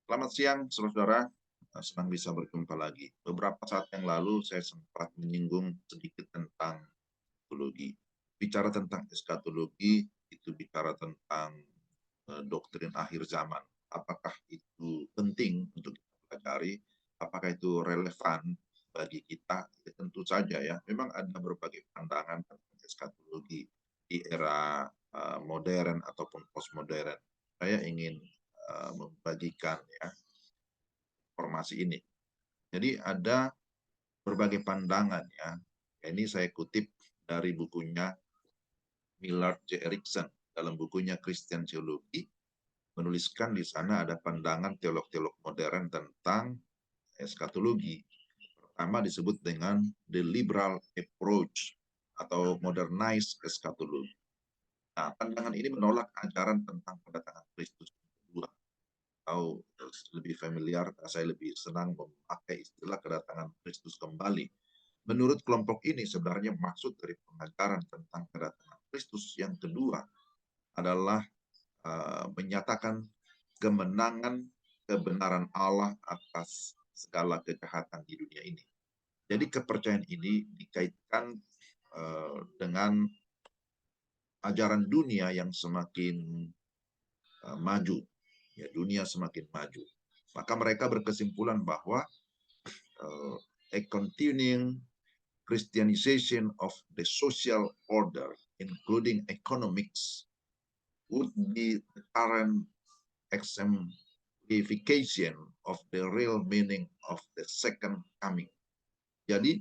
Selamat siang, saudara-saudara. Senang bisa berjumpa lagi. Beberapa saat yang lalu saya sempat menyinggung sedikit tentang eskatologi. Bicara tentang eskatologi, itu bicara tentang doktrin akhir zaman. Apakah itu penting untuk kita pelajari? Apakah itu relevan bagi kita? Ya, tentu saja ya. Memang ada berbagai pandangan tentang eskatologi di era modern ataupun postmodern. Saya ingin membagikan ya informasi ini. Jadi ada berbagai pandangan ya. Ini saya kutip dari bukunya Millard J. Erickson dalam bukunya Christian Theology, menuliskan di sana ada pandangan teolog-teolog modern tentang eskatologi. Pertama disebut dengan the liberal approach atau modernized eschatology. Nah, pandangan ini menolak ajaran tentang kedatangan Kristus kedua, atau lebih familiar, saya lebih senang memakai istilah kedatangan Kristus kembali. Menurut kelompok ini sebenarnya maksud dari pengajaran tentang kedatangan Kristus yang kedua adalah menyatakan kemenangan kebenaran Allah atas segala kejahatan di dunia ini. Jadi kepercayaan ini dikaitkan dengan ajaran dunia yang semakin maju. Ya, dunia semakin maju. Maka mereka berkesimpulan bahwa a continuing Christianization of the social order, including economics, would be the current exemplification of the real meaning of the second coming. Jadi,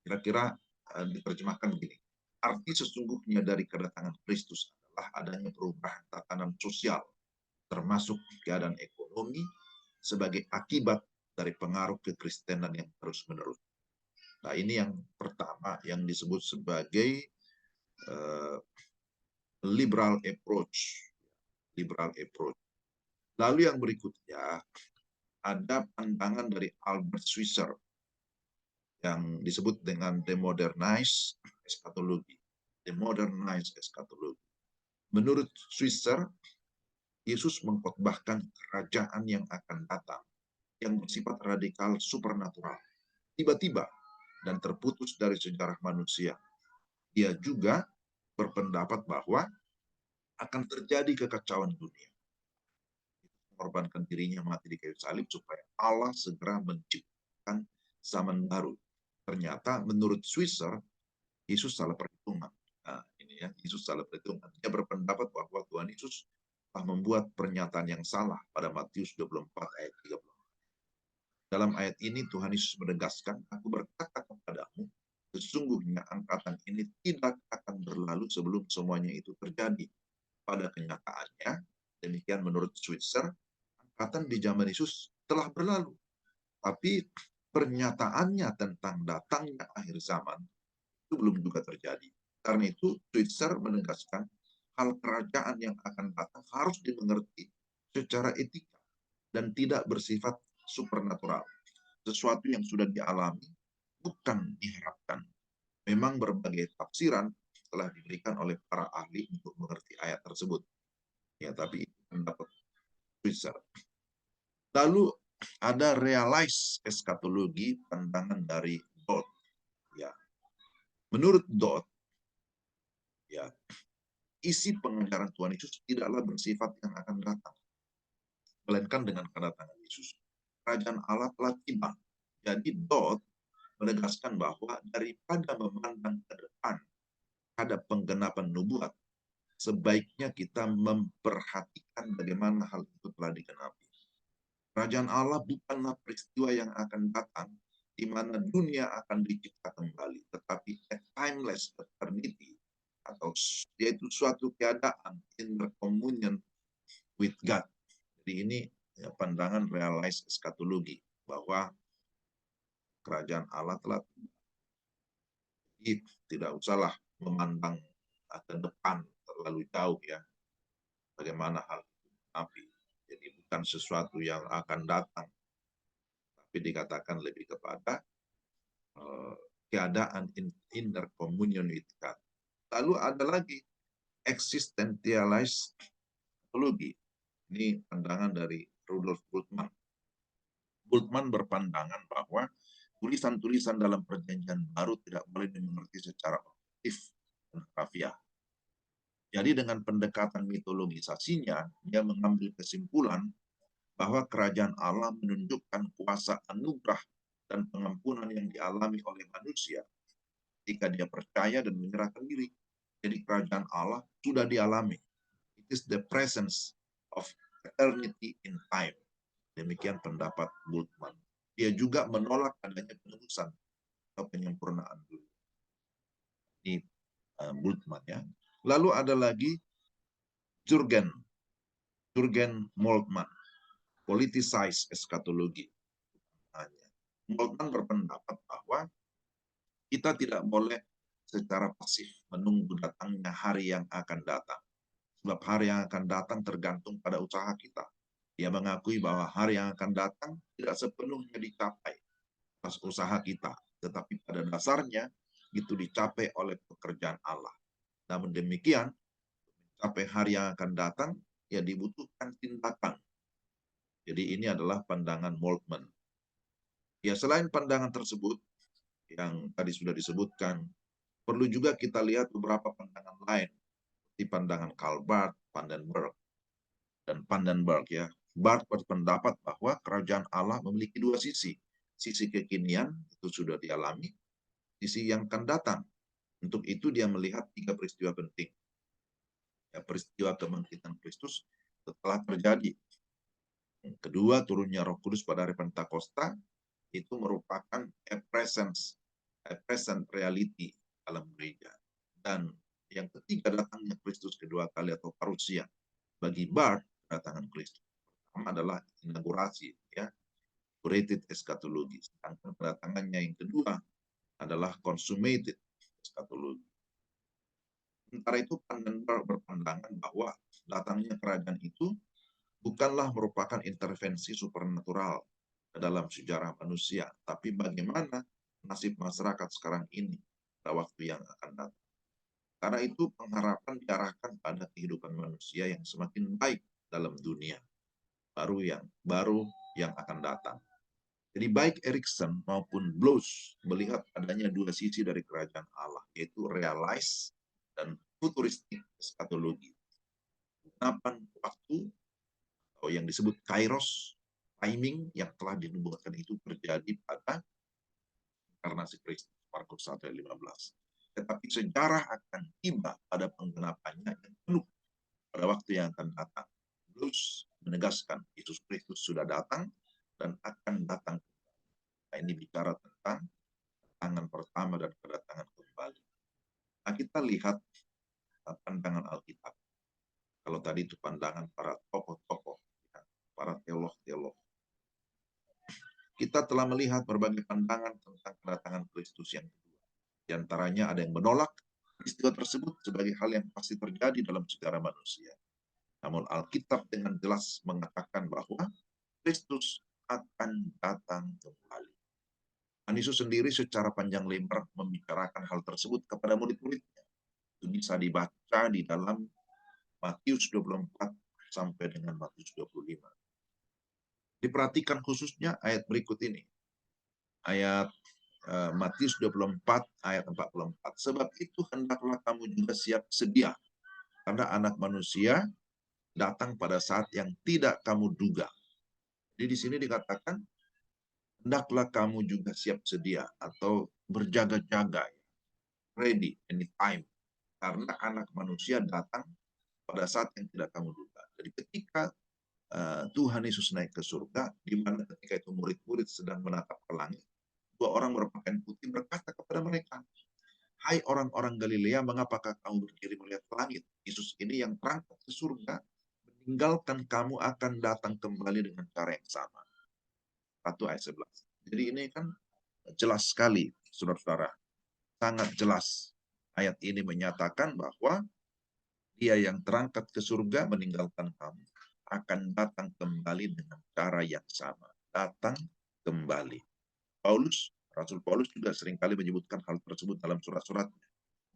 kira-kira diterjemahkan begini. Arti sesungguhnya dari kedatangan Kristus adalah adanya perubahan tatanan sosial, termasuk keadaan ekonomi, sebagai akibat dari pengaruh kekristenan yang terus-menerus. Nah, ini yang pertama yang disebut sebagai liberal approach. Liberal approach. Lalu yang berikutnya ada pandangan dari Albert Schweitzer yang disebut dengan the modernized eschatology. The modernized eschatology. Menurut Schweitzer, Yesus mengkhotbahkan kerajaan yang akan datang yang bersifat radikal supernatural. Tiba-tiba dan terputus dari sejarah manusia. Dia juga berpendapat bahwa akan terjadi kekacauan dunia. Mengorbankan dirinya mati di kayu salib supaya Allah segera menciptakan zaman baru. Ternyata menurut Schweitzer, Yesus salah perhitungan. Nah, ini ya, Yesus salah perhitungan. Dia berpendapat bahwa Tuhan Yesus telah membuat pernyataan yang salah pada Matius 24 ayat 30. Dalam ayat ini Tuhan Yesus menegaskan, aku berkata kepadamu, sesungguhnya angkatan ini tidak akan berlalu sebelum semuanya itu terjadi. Pada kenyataannya, demikian menurut Schweitzer, angkatan di zaman Yesus telah berlalu. Tapi pernyataannya tentang datangnya akhir zaman itu belum juga terjadi. Karena itu Schweitzer menegaskan hal kerajaan yang akan datang harus dimengerti secara etika dan tidak bersifat supernatural. Sesuatu yang sudah dialami bukan diharapkan. Memang berbagai tafsiran telah diberikan oleh para ahli untuk mengerti ayat tersebut. Ya, tapi itu pendapat Schweitzer. Lalu ada realize eskatologi, pandangan dari Dodd. Ya, menurut Dodd, ya, isi pengajaran Tuhan Yesus tidaklah bersifat yang akan datang, melainkan dengan kedatangan Yesus. Kerajaan Allah telah tiba. Jadi Dodd menegaskan bahwa daripada memandang ke depan ada penggenapan nubuat, sebaiknya kita memperhatikan bagaimana hal itu telah digenapi. Kerajaan Allah bukanlah peristiwa yang akan datang di mana dunia akan dicipta kembali, tetapi a timeless eternity, atau yaitu suatu keadaan in communion with God. Jadi ini ya, pandangan realize eskatologi bahwa kerajaan Allah telah tidak usahlah memandang ke depan terlalu jauh ya, bagaimana hal itu tapi jadi bukan sesuatu yang akan datang, tapi dikatakan lebih kepada keadaan inner communion with God. Lalu ada lagi existentialized theology. Ini pandangan dari Rudolf Bultmann. Bultmann berpandangan bahwa tulisan-tulisan dalam Perjanjian Baru tidak boleh dimengerti secara objektif dan harfiah. Jadi dengan pendekatan mitologisasinya, dia mengambil kesimpulan bahwa kerajaan Allah menunjukkan kuasa anugerah dan pengampunan yang dialami oleh manusia jika dia percaya dan menyerahkan diri. Jadi kerajaan Allah sudah dialami. It is the presence of eternity in time. Demikian pendapat Bultmann. Dia juga menolak adanya penebusan atau penyempurnaan dulu. Ini Bultmann ya. Lalu ada lagi Jürgen Moltmann, politicized eschatology. Moltmann berpendapat bahwa kita tidak boleh secara pasif menunggu datangnya hari yang akan datang. Sebab hari yang akan datang tergantung pada usaha kita. Dia mengakui bahwa hari yang akan datang tidak sepenuhnya dicapai atas usaha kita, tetapi pada dasarnya itu dicapai oleh pekerjaan Allah. Namun demikian, mencapai hari yang akan datang, ya dibutuhkan tindakan. Jadi ini adalah pandangan Moltmann. Ya selain pandangan tersebut, yang tadi sudah disebutkan, perlu juga kita lihat beberapa pandangan lain, seperti pandangan Karl Barth, Vandenberg ya. Barth berpendapat bahwa kerajaan Allah memiliki dua sisi. Sisi kekinian itu sudah dialami, sisi yang akan datang. Untuk itu dia melihat tiga peristiwa penting. Ya, peristiwa kebangkitan Kristus setelah terjadi. Yang kedua, turunnya Roh Kudus pada hari Pentakosta itu merupakan a present reality dalam gereja. Dan yang ketiga, datangnya Kristus kedua kali atau parusia. Bagi Barth, kedatangan Kristus pertama adalah inaugurasi, ya, inaugurated eschatology. Sedangkan kedatangannya yang kedua adalah consummated eschatology. Sementara itu, Vandenberg berpandangan bahwa datangnya kerajaan itu bukanlah merupakan intervensi supernatural dalam sejarah manusia, tapi bagaimana nasib masyarakat sekarang ini pada waktu yang akan datang. Karena itu pengharapan diarahkan pada kehidupan manusia yang semakin baik dalam dunia baru yang akan datang. Jadi baik Erikson maupun Bloch melihat adanya dua sisi dari kerajaan Allah, yaitu realize dan futuristik eschatologi. Penapan waktu atau yang disebut kairos, timing yang telah dinubuatkan itu terjadi pada inkarnasi Kristus, Markus 1 ayat 15. Tetapi sejarah akan tiba pada penggenapannya yang penuh pada waktu yang akan datang. Bloch menegaskan Yesus Kristus sudah datang dan akan datang. Nah, ini bicara tentang kedatangan pertama dan kedatangan kembali. Nah, kita lihat pandangan Alkitab. Kalau tadi itu pandangan para tokoh-tokoh, ya, para teolog-teolog. Kita telah melihat berbagai pandangan tentang kedatangan Kristus yang kedua. Di antaranya ada yang menolak peristiwa tersebut sebagai hal yang pasti terjadi dalam sejarah manusia. Namun Alkitab dengan jelas mengatakan bahwa Kristus akan datang kembali. Dan Yesus sendiri secara panjang lebar membicarakan hal tersebut kepada murid-muridnya. Itu bisa dibaca di dalam Matius 24 sampai dengan Matius 25. Diperhatikan khususnya ayat berikut ini. Ayat Matius 24 ayat 44. Sebab itu hendaklah kamu juga siap sedia. Karena anak manusia datang pada saat yang tidak kamu duga. Jadi di sini dikatakan, hendaklah kamu juga siap sedia atau berjaga-jaga, ready anytime. Karena anak manusia datang pada saat yang tidak kamu duga. Jadi ketika Tuhan Yesus naik ke surga, di mana ketika itu murid-murid sedang menatap ke langit, dua orang berpakaian putih berkata kepada mereka, hai orang-orang Galilea, mengapakah kamu berdiri melihat ke langit? Yesus ini yang terangkat ke surga, meninggalkan kamu akan datang kembali dengan cara yang sama. 1 ayat 11. Jadi ini kan jelas sekali, saudara-saudara. Sangat jelas. Ayat ini menyatakan bahwa dia yang terangkat ke surga meninggalkan kamu akan datang kembali dengan cara yang sama. Datang kembali. Rasul Paulus juga seringkali menyebutkan hal tersebut dalam surat-suratnya.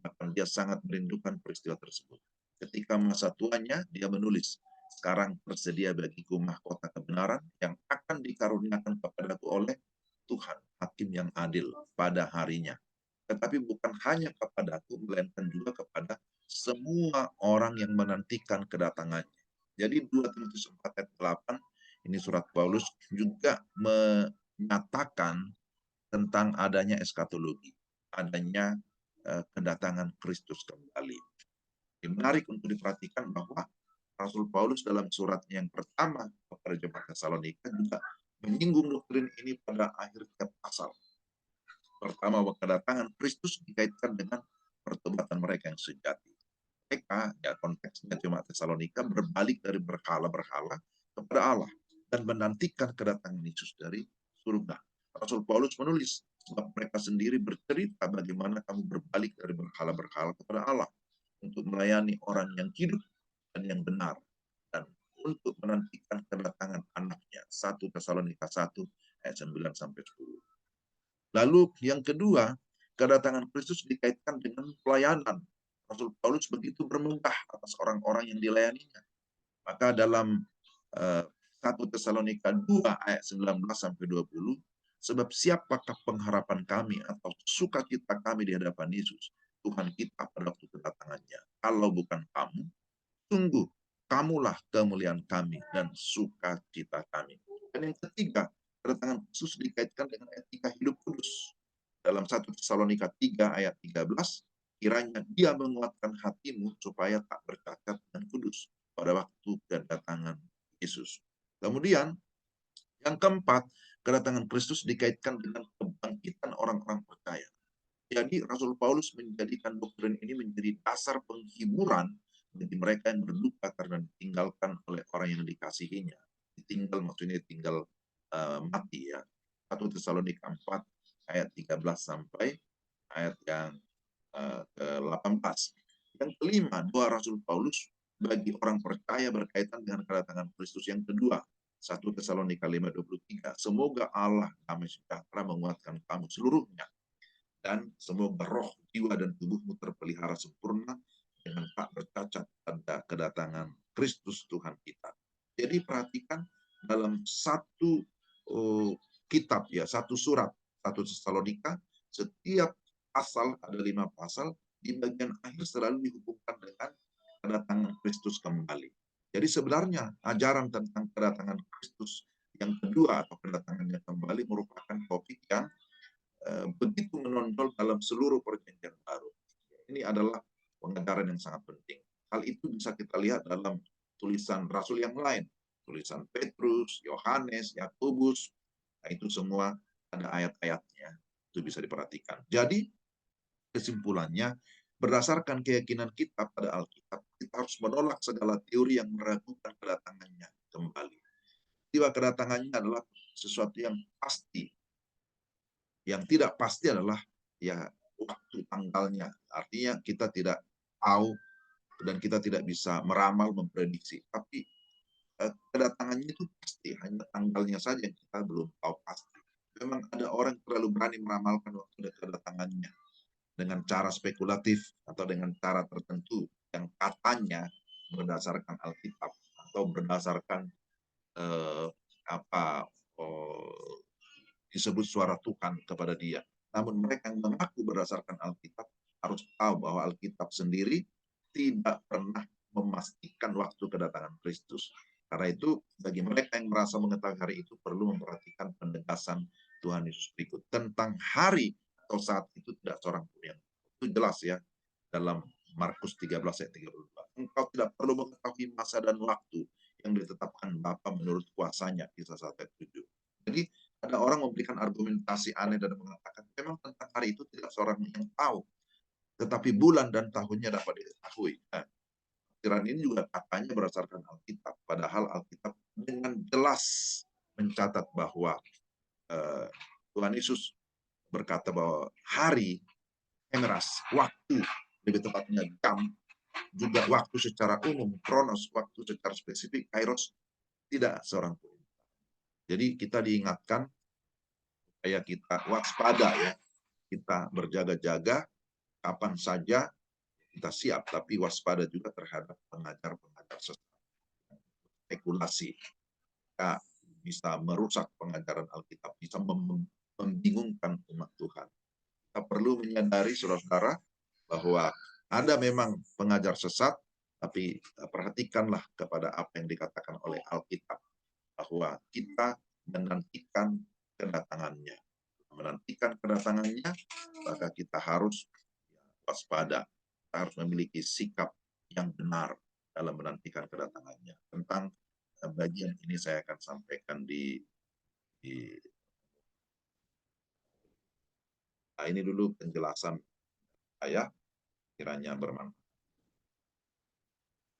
Bahkan dia sangat merindukan peristiwa tersebut. Ketika masa tuanya, dia menulis, sekarang tersedia bagiku mahkota kebenaran yang akan dikaruniakan kepadaku oleh Tuhan, hakim yang adil pada harinya. Tetapi bukan hanya kepadaku, melainkan juga kepada semua orang yang menantikan kedatangannya. Jadi 2 Timotius 4 ayat 8, ini surat Paulus juga menyatakan tentang adanya eskatologi, adanya kedatangan Kristus kembali. Ini menarik untuk diperhatikan bahwa Rasul Paulus dalam suratnya yang pertama kepada jemaat Tesalonika juga menyinggung doktrin ini pada akhir tiap pasal. Pertama, bahwa kedatangan Kristus dikaitkan dengan pertobatan mereka yang sejati. Mereka, ya konteksnya jemaat Tesalonika, berbalik dari berhala-berhala kepada Allah dan menantikan kedatangan Yesus dari surga. Rasul Paulus menulis, sebab mereka sendiri bercerita bagaimana kamu berbalik dari berhala-berhala kepada Allah untuk melayani orang yang hidup dan yang benar, dan untuk menantikan kedatangan anaknya. 1 Tesalonika 1 ayat 9 sampai 10. Lalu yang kedua, kedatangan Kristus dikaitkan dengan pelayanan. Rasul Paulus begitu bermegah atas orang-orang yang dilayaninya. Maka dalam 1 Tesalonika 2 ayat 19 sampai 20, sebab siapakah pengharapan kami atau sukacita kami di hadapan Yesus, Tuhan kita pada waktu kedatangannya. Kalau bukan kamu, sungguh kamulah kemuliaan kami dan sukacita kami. Dan yang ketiga, kedatangan Yesus dikaitkan dengan etika hidup kudus. Dalam 1 Tesalonika 3 ayat 13, kiranya dia menguatkan hatimu supaya tak bercacat dan kudus pada waktu kedatangan Yesus. Kemudian, yang keempat, kedatangan Kristus dikaitkan dengan kebangkitan orang-orang percaya. Jadi Rasul Paulus menjadikan doktrin ini menjadi dasar penghiburan bagi mereka yang berduka karena ditinggalkan oleh orang yang dikasihinya. Ditinggal maksudnya tinggal mati ya. 1 Tesalonika 4 ayat 13 sampai ayat yang ke-18. Yang kelima, doa Rasul Paulus bagi orang percaya berkaitan dengan kedatangan Kristus. Yang kedua, 1 Tesalonika 5:23, semoga Allah damai sejahtera menguatkan kamu seluruhnya, dan semoga roh, jiwa, dan tubuhmu terpelihara sempurna dengan tak bercacat pada kedatangan Kristus Tuhan kita. Jadi perhatikan dalam satu kitab ya, satu surat, 1 Tesalonika, setiap pasal ada 5 pasal, di bagian akhir selalu dihubungkan dengan kedatangan Kristus kembali. Jadi sebenarnya ajaran tentang kedatangan Kristus yang kedua atau kedatangannya kembali merupakan topik yang begitu menonjol dalam seluruh perjanjian baru. Ini adalah pengajaran yang sangat penting. Hal itu bisa kita lihat dalam tulisan rasul yang lain, tulisan Petrus, Yohanes, Yakobus. Nah, itu semua ada ayat-ayatnya. Itu bisa diperhatikan. Jadi kesimpulannya, berdasarkan keyakinan kita pada Alkitab, kita harus menolak segala teori yang meragukan kedatangannya kembali. Tiba kedatangannya adalah sesuatu yang pasti. Yang tidak pasti adalah ya waktu tanggalnya. Artinya kita tidak tahu dan kita tidak bisa meramal, memprediksi. Tapi kedatangannya itu pasti, hanya tanggalnya saja yang kita belum tahu pasti. Memang ada orang yang terlalu berani meramalkan waktu kedatangannya dengan cara spekulatif atau dengan cara tertentu yang katanya berdasarkan Alkitab atau berdasarkan apa disebut suara Tuhan kepada dia. Namun mereka yang mengaku berdasarkan Alkitab harus tahu bahwa Alkitab sendiri tidak pernah memastikan waktu kedatangan Kristus. Karena itu bagi mereka yang merasa mengetahui hari itu perlu memperhatikan penegasan Tuhan Yesus berikut. Tentang hari atau saat itu tidak seorang pun yang itu jelas ya dalam Markus 13 ayat 32. Engkau tidak perlu mengetahui masa dan waktu yang ditetapkan Bapa menurut kuasanya, Kisah 1 ayat 7. Jadi ada orang memberikan argumentasi aneh dan mengatakan memang tentang hari itu tidak seorang yang tahu, tetapi bulan dan tahunnya dapat diketahui. Nah, pikiran ini juga katanya berdasarkan Alkitab, padahal Alkitab dengan jelas mencatat bahwa Tuhan Yesus berkata bahwa hari, emeras, waktu, lebih tepatnya jam, juga waktu secara umum, kronos, waktu secara spesifik, kairos, tidak seorang pun. Jadi kita diingatkan supaya kita waspada ya, kita berjaga-jaga kapan saja kita siap, tapi waspada juga terhadap pengajar-pengajar sesat. spekulasi, bisa merusak pengajaran Alkitab, bisa membingungkan umat Tuhan. Kita perlu menyadari, saudara-saudara, bahwa ada memang pengajar sesat, tapi perhatikanlah kepada apa yang dikatakan oleh Alkitab, bahwa kita menantikan kedatangannya. Menantikan kedatangannya, maka kita harus waspada. Kita harus memiliki sikap yang benar dalam menantikan kedatangannya. Tentang bagian ini saya akan sampaikan nah, ini dulu penjelasan saya, kiranya bermanfaat.